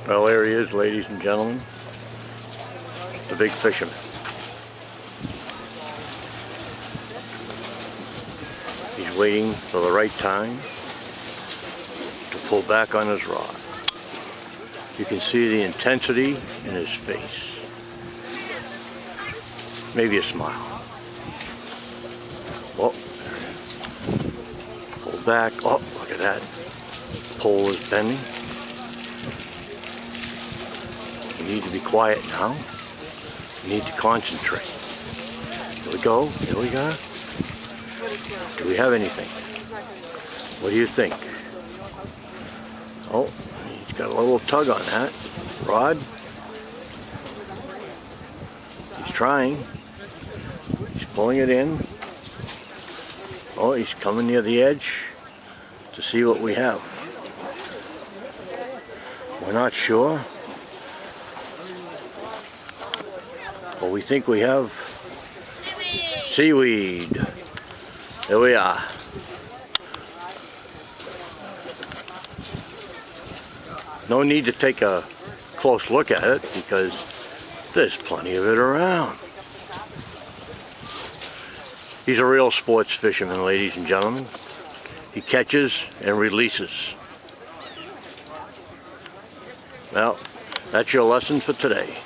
Well, there he is, ladies and gentlemen, the big fisherman. He's waiting for the right time to pull back on his rod. You can see the intensity in his face. Maybe a smile. Oh, pull back. Oh, look at that. Pole is bending. You need to be quiet now. You need to concentrate. Here we go. Here we go. Do we have anything? What do you think? Oh, he's got a little tug on that rod. He's trying. He's pulling it in. Oh, he's coming near the edge to see what we have. We're not sure. But we think we have seaweed. There we are. No need to take a close look at it because there's plenty of it around. He's a real sports fisherman, ladies and gentlemen. He catches and releases. Well, that's your lesson for today.